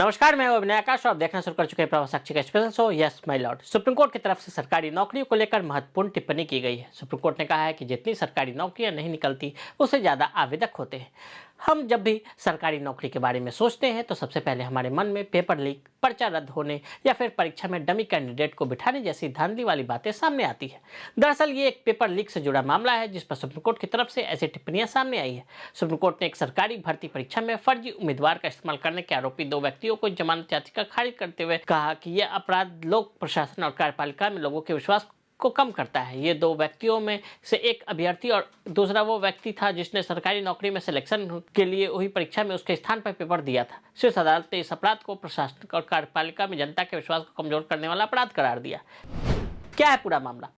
नमस्कार, मैं अभिनय आकाश और आप देखना शुरू कर चुके हैं प्रभाव साक्षी का special show yes my Lord. Supreme court की तरफ से सरकारी नौकरियों को लेकर महत्वपूर्ण टिप्पणी की गई है। सुप्रीम कोर्ट ने कहा है कि जितनी सरकारी नौकरियां नहीं निकलती उससे ज़्यादा आवेदक होते हैं। हम जब भी सरकारी नौकरी के बारे में सोचते हैं तो सबसे पहले हमारे मन में पेपर लीक, पर्चा रद्द होने या फिर परीक्षा में डमी कैंडिडेट को बिठाने जैसी धांधली वाली बातें सामने आती है। दरअसल ये एक पेपर लीक से जुड़ा मामला है जिस पर सुप्रीम कोर्ट की तरफ से ऐसी टिप्पणियां सामने आई है। सुप्रीम कोर्ट ने एक सरकारी भर्ती परीक्षा में फर्जी उम्मीदवार का इस्तेमाल करने के आरोपी 2 व्यक्तियों को जमानत याचिका खारिज करते हुए कहा कि यह अपराध लोक प्रशासन और कार्यपालिका में लोगों के विश्वास को कम करता है। ये 2 व्यक्तियों में से एक अभ्यर्थी और दूसरा वो व्यक्ति था जिसने सरकारी नौकरी में सिलेक्शन के लिए हुई परीक्षा में उसके स्थान पर पेपर दिया था। शीर्ष अदालत ने इस अपराध को प्रशासन और कार्यपालिका में जनता के विश्वास को कमजोर करने वाला अपराध करार दिया। क्या है पूरा मामला?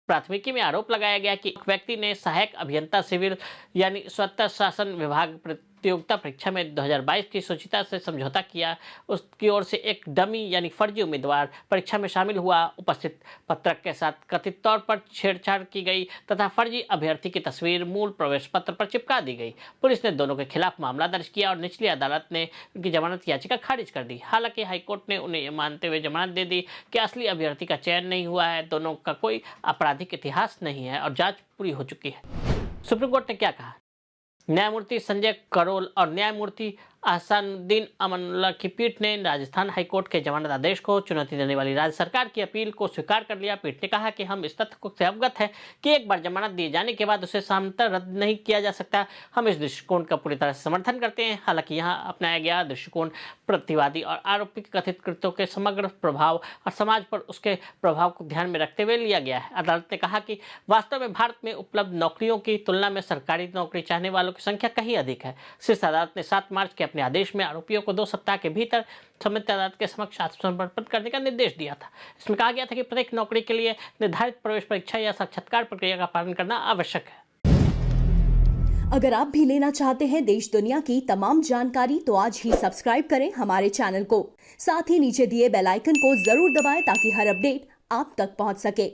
प्राथमिकी में आरोप लगाया गया कि एक व्यक्ति ने सहायक अभियंता सिविल यानी स्वतः शासन विभाग प्रतियोगिता परीक्षा में 2022 की सूचिता से समझौता किया। उसकी ओर से एक डमी यानी फर्जी उम्मीदवार परीक्षा में शामिल हुआ। उपस्थित पत्रक के साथ कथित तौर पर छेड़छाड़ की गई तथा फर्जी अभ्यर्थी की तस्वीर मूल प्रवेश पत्र पर चिपका दी गई। पुलिस ने दोनों के खिलाफ मामला दर्ज किया और निचली अदालत ने उनकी जमानत याचिका खारिज कर दी। हालांकि हाईकोर्ट ने उन्हें यह मानते हुए जमानत दे दी कि असली अभ्यर्थी का चयन नहीं हुआ है, दोनों का कोई आपराधिक इतिहास नहीं है और जांच पूरी हो चुकी है। सुप्रीम कोर्ट ने क्या कहा? न्यायमूर्ति संजय करोल और न्यायमूर्ति अहसानुद्दीन अमानुल्लाह की पीठ ने राजस्थान हाईकोर्ट के जमानत आदेश को चुनौती देने वाली राज्य सरकार की अपील को स्वीकार कर लिया। पीठ ने कहा कि हम इस तथ्य से अवगत है कि एक बार जमानत दिए जाने के बाद उसे सामंतर रद्द नहीं किया जा सकता। हम इस दृष्टिकोण का पूरी तरह से समर्थन करते हैं। हालांकि यहाँ अपनाया गया दृष्टिकोण प्रतिवादी और आरोपी के कथित कृत्यों के समग्र प्रभाव और समाज पर उसके प्रभाव को ध्यान में रखते हुए लिया गया है। अदालत ने कहा कि वास्तव में भारत में उपलब्ध नौकरियों की तुलना में सरकारी नौकरी चाहने वालों की संख्या कहीं अधिक है। शीर्ष अदालत ने 7 मार्च के अपने आदेश में आरोपियों को 2 सप्ताह के भीतर संबंधित अदालत के समक्ष आत्मसमर्पण करने का निर्देश दिया था। इसमें कहा गया था कि प्रत्येक नौकरी के लिए निर्धारित प्रवेश परीक्षा या साक्षात्कार प्रक्रिया का पालन करना आवश्यक है। अगर आप भी लेना चाहते हैं देश दुनिया की तमाम जानकारी तो आज ही सब्सक्राइब करें हमारे चैनल को। साथ ही नीचे दिए बेल आइकन को जरूर दबाएं ताकि हर अपडेट आप तक पहुंच सके।